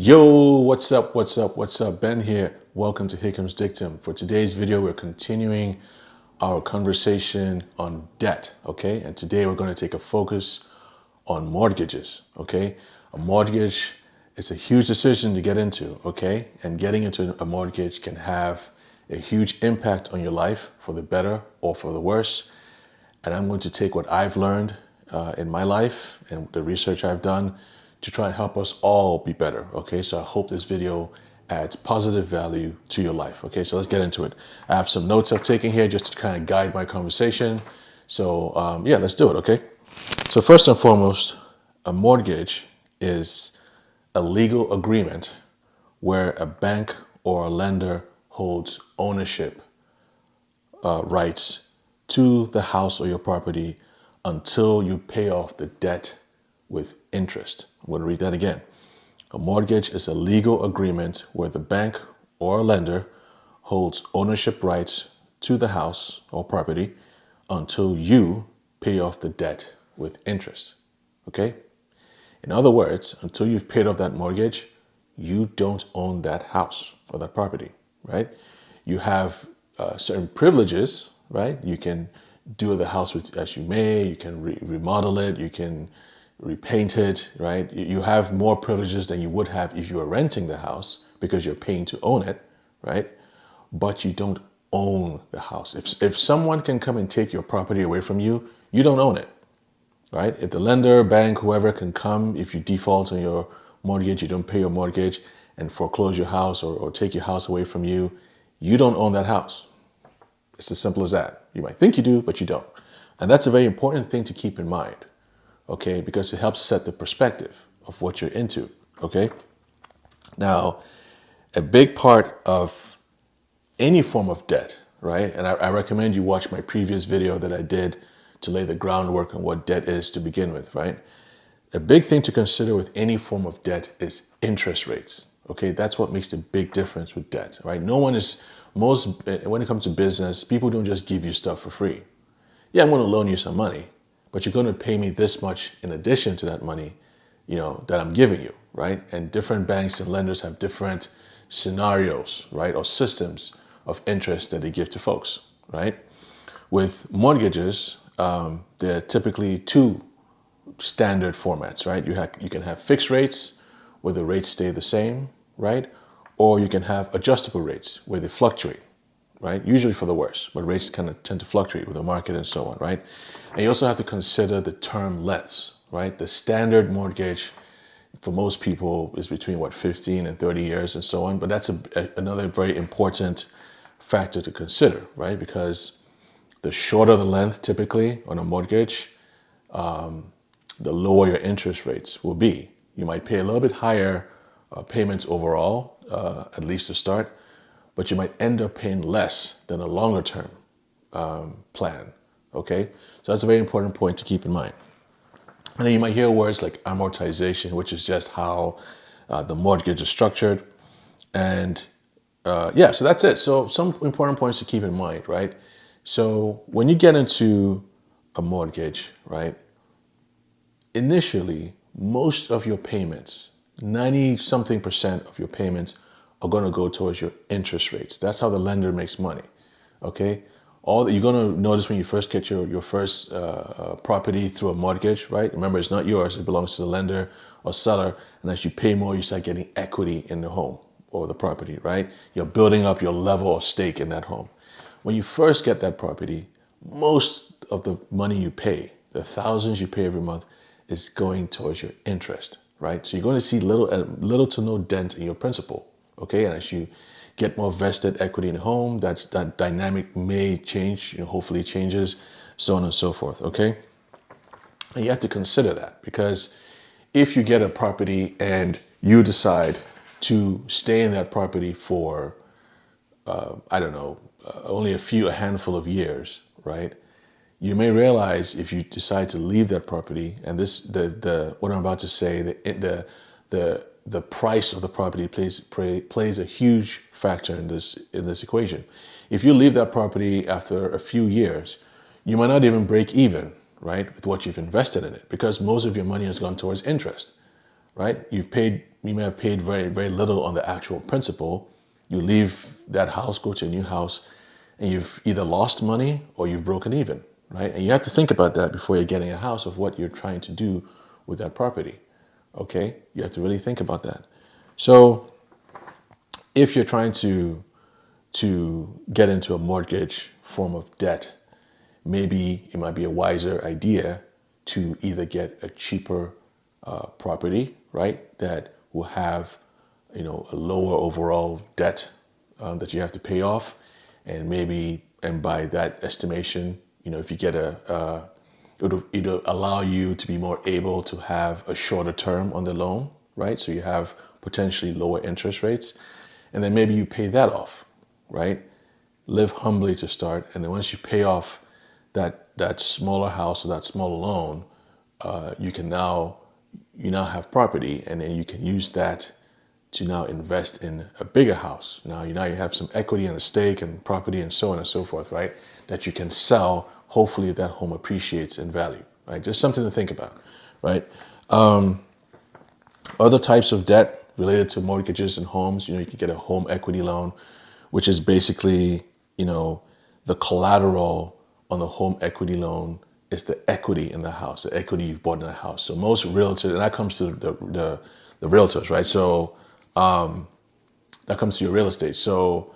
Yo, what's up? What's up? What's up? Ben here. Welcome to Here Comes Dictum. For today's video, we're continuing our conversation on debt, okay? And today we're going to take a focus on mortgages, okay? A mortgage is a huge decision to get into, okay? And getting into a mortgage can have a huge impact on your life for the better or for the worse. And I'm going to take what I've learned in my life and the research I've done to try and help us all be better. Okay, so I hope this video adds positive value to your life. Okay, so let's get into it. I have some notes I've taken here just to kind of guide my conversation. So yeah, let's do it. Okay, so first and foremost, a mortgage is a legal agreement where a bank or a lender holds ownership rights to the house or your property until you pay off the debt with interest. I'm going to read that again. A mortgage is a legal agreement where the bank or lender holds ownership rights to the house or property until you pay off the debt with interest. Okay? In other words, until you've paid off that mortgage, you don't own that house or that property, right? You have certain privileges, right? You can do the house as you may, you can remodel it, you can repaint it, right? You have more privileges than you would have if you were renting the house because you're paying to own it, right? But you don't own the house. If someone can come and take your property away from you, you don't own it, right? If the lender, bank, whoever can come, if you default on your mortgage, you don't pay your mortgage and foreclose your house or take your house away from you, you don't own that house. It's as simple as that. You might think you do, but you don't. And that's a very important thing to keep in mind, okay? Because it helps set the perspective of what you're into, okay? Now, a big part of any form of debt, right? And I recommend you watch my previous video that I did to lay the groundwork on what debt is to begin with, right? A big thing to consider with any form of debt is interest rates. Okay, that's what makes the big difference with debt, right? When it comes to business, people don't just give you stuff for free. Yeah, I'm going to loan you some money, but you're going to pay me this much in addition to that money, that I'm giving you, right? And different banks and lenders have different scenarios, right? Or systems of interest that they give to folks, right? With mortgages, there are typically two standard formats, right? You can have fixed rates where the rates stay the same, right? Or you can have adjustable rates where they fluctuate, right? Usually for the worse, but rates kind of tend to fluctuate with the market and so on, right? And you also have to consider the term lengths, right? The standard mortgage for most people is between 15 and 30 years and so on. But that's another very important factor to consider, right? Because the shorter the length typically on a mortgage, the lower your interest rates will be. You might pay a little bit higher payments overall, at least to start, but you might end up paying less than a longer term plan, okay? So that's a very important point to keep in mind. And then you might hear words like amortization, which is just how the mortgage is structured. And yeah, so that's it. So some important points to keep in mind, right? So when you get into a mortgage, right, initially, most of your payments, 90 something percent of your payments are going to go towards your interest rates. That's how the lender makes money, okay? All that you're going to notice when you first get your first property through a mortgage, right? Remember, it's not yours. It belongs to the lender or seller. And as you pay more, you start getting equity in the home or the property, right? You're building up your level of stake in that home. When you first get that property, most of the money you pay, the thousands you pay every month, is going towards your interest, right? So you're going to see little to no dent in your principal, okay? And as you get more vested equity in the home, that dynamic may change, hopefully changes, so on and so forth, okay? And you have to consider that because if you get a property and you decide to stay in that property for, I don't know, only a handful of years, right? You may realize if you decide to leave that property, and what I'm about to say, the price of the property plays a huge factor in this equation. If you leave that property after a few years, you might not even break even, right, with what you've invested in it because most of your money has gone towards interest. right? You may have paid very, very little on the actual principal. You leave that house, go to a new house, and you've either lost money or you've broken even, right? And you have to think about that before you're getting a house of what you're trying to do with that property, okay? You have to really think about that. So if you're trying to get into a mortgage form of debt, maybe it might be a wiser idea to either get a cheaper property, right, that will have, a lower overall debt that you have to pay off, and by that estimation, if you get it'll allow you to be more able to have a shorter term on the loan, right? So you have potentially lower interest rates, and then maybe you pay that off, right? Live humbly to start, and then once you pay off that smaller house or that smaller loan, you now have property, and then you can use that to now invest in a bigger house. Now you have some equity and a stake and property and so on and so forth, right? That you can sell, hopefully, if that home appreciates in value, right? Just something to think about, right? Other types of debt related to mortgages and homes, you can get a home equity loan, which is basically, the collateral on the home equity loan is the equity in the house, the equity you've bought in the house. So most realtors, and that comes to the realtors, right? So that comes to your real estate. So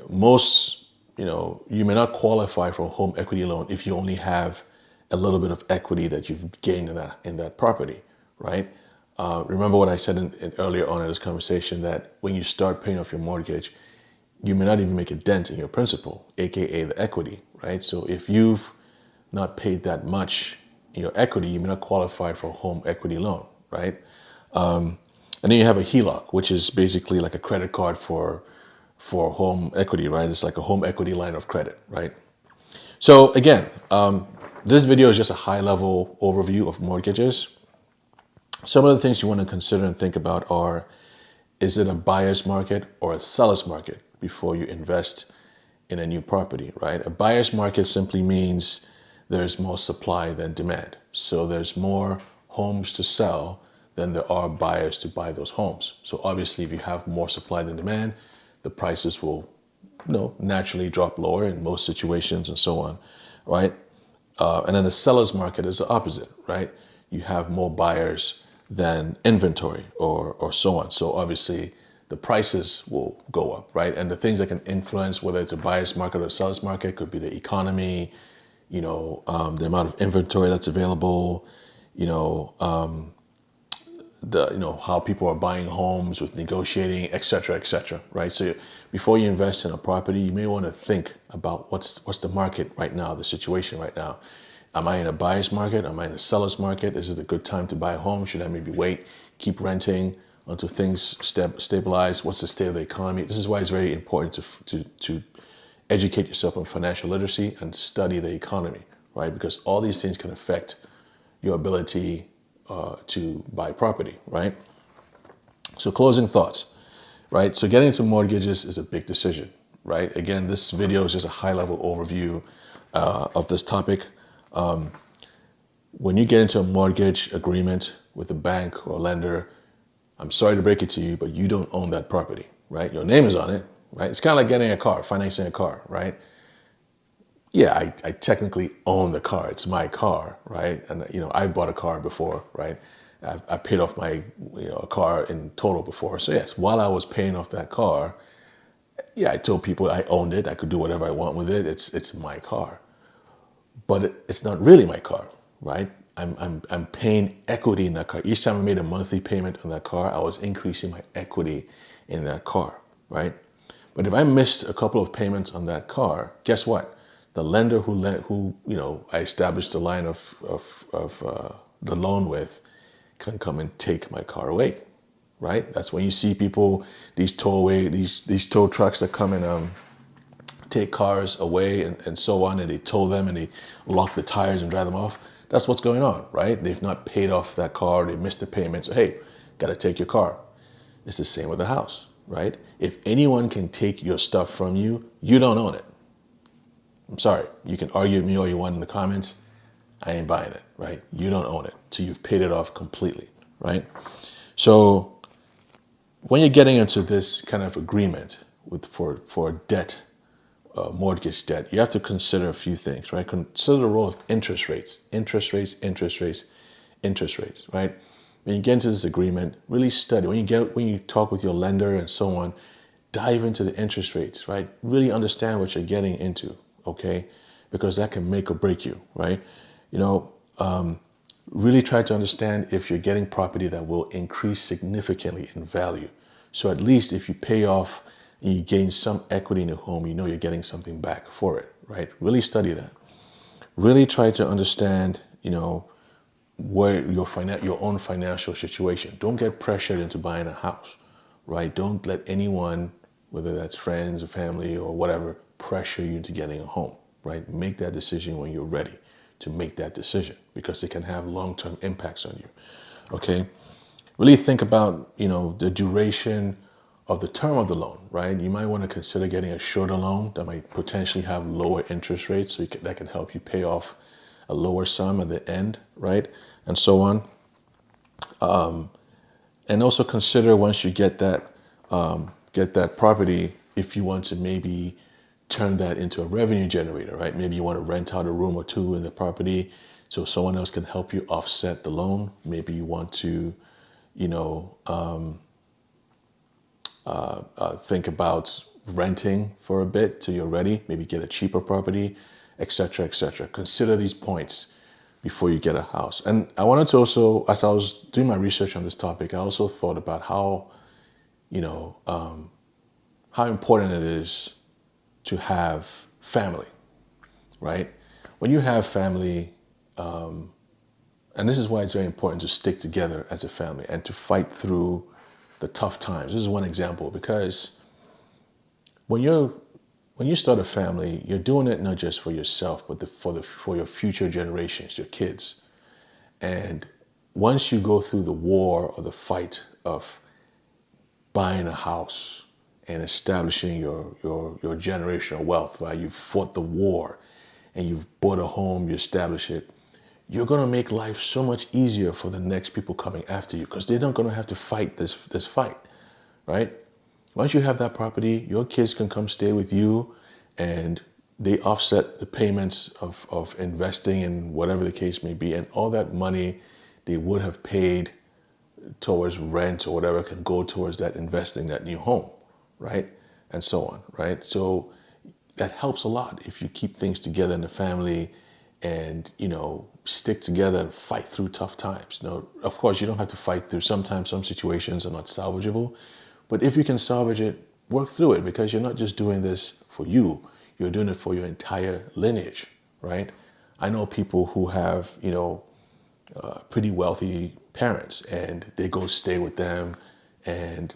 most, you may not qualify for a home equity loan if you only have a little bit of equity that you've gained in that property, right? Remember what I said earlier on in this conversation, that when you start paying off your mortgage, you may not even make a dent in your principal, aka the equity, right? So if you've not paid that much in your equity, you may not qualify for a home equity loan, right? And then you have a HELOC, which is basically like a credit card for home equity, right? It's like a home equity line of credit, right? So again, this video is just a high-level overview of mortgages. Some of the things you want to consider and think about are, is it a buyer's market or a seller's market before you invest in a new property, right? A buyer's market simply means there's more supply than demand. So there's more homes to sell than there are buyers to buy those homes. So obviously, if you have more supply than demand, the prices will, naturally drop lower in most situations and so on, right? And then the seller's market is the opposite, right? You have more buyers than inventory or so on. So obviously the prices will go up, right? And the things that can influence whether it's a buyer's market or a seller's market could be the economy, the amount of inventory that's available, how people are buying homes with negotiating, et cetera, right? So before you invest in a property, you may want to think about what's the market right now, the situation right now. Am I in a buyer's market? Am I in a seller's market? Is it a good time to buy a home? Should I maybe wait, keep renting until things stabilize? What's the state of the economy? This is why it's very important to educate yourself on financial literacy and study the economy, right? Because all these things can affect your ability to buy property, right? So closing thoughts, right? So getting into mortgages is a big decision, right? Again, this video is just a high-level overview of this topic. When you get into a mortgage agreement with a bank or a lender, I'm sorry to break it to you, but you don't own that property, right? Your name is on it, right? It's kind of like getting a car, financing a car, right? Yeah, I technically own the car. It's my car, right? And I've bought a car before, right? I paid off my a car in total before. So yes, while I was paying off that car, yeah, I told people I owned it. I could do whatever I want with it. It's my car, but it's not really my car, right? I'm paying equity in that car. Each time I made a monthly payment on that car, I was increasing my equity in that car, right? But if I missed a couple of payments on that car, guess what? The lender who I established the line of the loan with can come and take my car away, right? That's when you see people, these tow trucks that come and take cars away and so on, and they tow them and they lock the tires and drive them off. That's what's going on, right? They've not paid off that car, they missed the payment, so hey, gotta take your car. It's the same with the house, right? If anyone can take your stuff from you, you don't own it. I'm sorry, you can argue with me all you want in the comments. I ain't buying it, right? You don't own it till you've paid it off completely, right? So when you're getting into this kind of agreement for debt, mortgage debt, you have to consider a few things, right? Consider the role of interest rates, right? When you get into this agreement, really study. When you talk with your lender and so on, dive into the interest rates, right? Really understand what you're getting into, okay? Because that can make or break you, right? You know, really try to understand if you're getting property that will increase significantly in value. So at least if you pay off and you gain some equity in the home, you know you're getting something back for it, right? Really study that. Really try to understand, where your own financial situation. Don't get pressured into buying a house, right? Don't let anyone, whether that's friends or family or whatever, pressure you into getting a home, right? Make that decision when you're ready to make that decision because it can have long-term impacts on you. Okay? Really think about, the duration of the term of the loan, right? You might want to consider getting a shorter loan that might potentially have lower interest rates that can help you pay off a lower sum at the end, right? And so on. And also consider once you get that property, if you want to maybe turn that into a revenue generator, right? Maybe you want to rent out a room or two in the property so someone else can help you offset the loan. Maybe you want to, you know, think about renting for a bit till you're ready, maybe get a cheaper property, etc., etc. Consider these points before you get a house. And I wanted to also, as I was doing my research on this topic, I also thought about you know, how important it is to have family, right? When you have family, and this is why it's very important to stick together as a family and to fight through the tough times. This is one example because when you start a family, you're doing it not just for yourself, but for your future generations, your kids. And once you go through the war or the fight of buying a house and establishing your generational wealth, right? You've fought the war and you've bought a home, you establish it. You're going to make life so much easier for the next people coming after you because they're not going to have to fight this fight, right? Once you have that property, your kids can come stay with you and they offset the payments of investing in whatever the case may be. And all that money they would have paid towards rent or whatever can go towards that investing that new home, right? And so on, right? So that helps a lot if you keep things together in the family and, stick together and fight through tough times. Now, of course, you don't have to fight through. Sometimes some situations are not salvageable, but if you can salvage it, work through it because you're not just doing this for you, you're doing it for your entire lineage, right? I know people who have, pretty wealthy parents and they go stay with them and,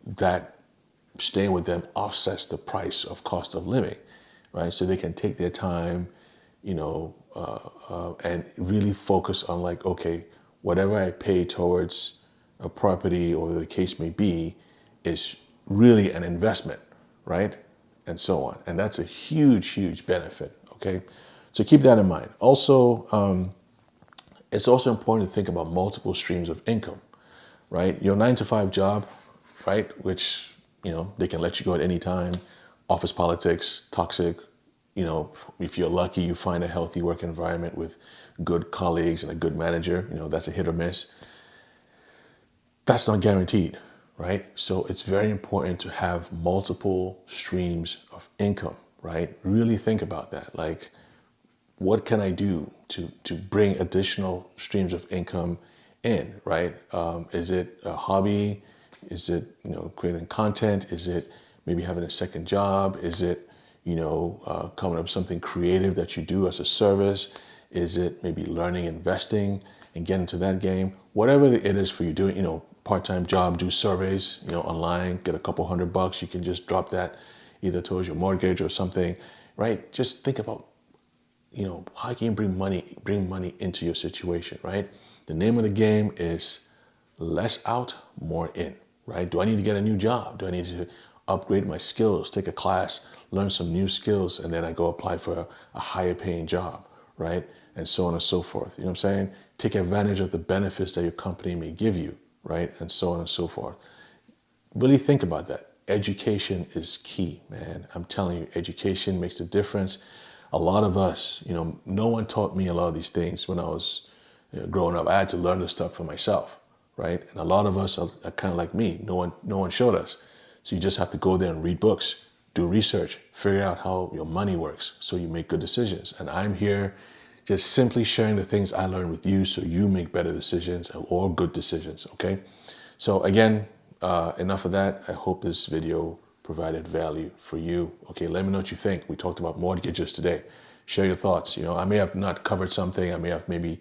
that staying with them offsets the price of cost of living, right? So they can take their time, and really focus on like, okay, whatever I pay towards a property or the case may be is really an investment, right? And so on. And that's a huge, huge benefit, okay? So keep that in mind. Also, it's also important to think about multiple streams of income, right? Your 9 to 5 job, right? Which, they can let you go at any time. Office politics, toxic. If you're lucky, you find a healthy work environment with good colleagues and a good manager. That's a hit or miss. That's not guaranteed, right? So it's very important to have multiple streams of income, right? Really think about that. Like, what can I do to bring additional streams of income in, right? Is it a hobby? Is it, creating content? Is it maybe having a second job? Is it, coming up with something creative that you do as a service? Is it maybe learning investing and get into that game? Whatever it is for you, doing, part-time job, do surveys, online, get a couple $100. You can just drop that either towards your mortgage or something, right? Just think about how can you bring money into your situation, right? The name of the game is less out, more in, right? Do I need to get a new job? Do I need to upgrade my skills, take a class, learn some new skills, and then I go apply for a higher paying job, right? And so on and so forth. You know what I'm saying? Take advantage of the benefits that your company may give you, right? And so on and so forth. Really think about that. Education is key, man. I'm telling you, education makes a difference. A lot of us, no one taught me a lot of these things when I was growing up. I had to learn this stuff for myself, right? And a lot of us are kind of like me. No one showed us. So you just have to go there and read books, do research, figure out how your money works so you make good decisions. And I'm here just simply sharing the things I learned with you so you make better decisions or good decisions, okay? So again, enough of that. I hope this video provided value for you. Okay, let me know what you think. We talked about mortgages today. Share your thoughts. I may have not covered something. I may have maybe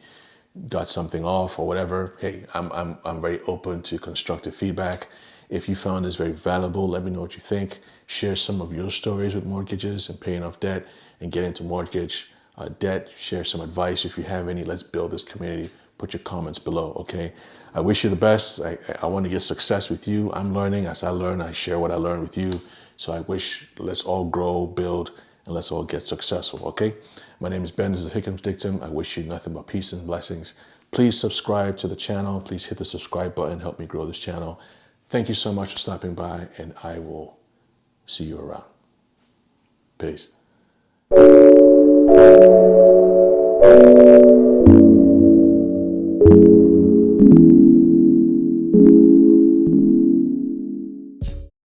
got something off or whatever. Hey, I'm very open to constructive feedback. If you found this very valuable, let me know what you think. Share some of your stories with mortgages and paying off debt and get into mortgage debt. Share some advice if you have any. Let's build this community. Put your comments below, okay? I wish you the best. I want to get success with you. I'm learning. As I learn, I share what I learned with you. So I wish let's all grow, build, and let's all get successful, okay? My name is Ben. This is Hickham's Dictum. I wish you nothing but peace and blessings. Please subscribe to the channel. Please hit the subscribe button. Help me grow this channel. Thank you so much for stopping by, and I will see you around. Peace.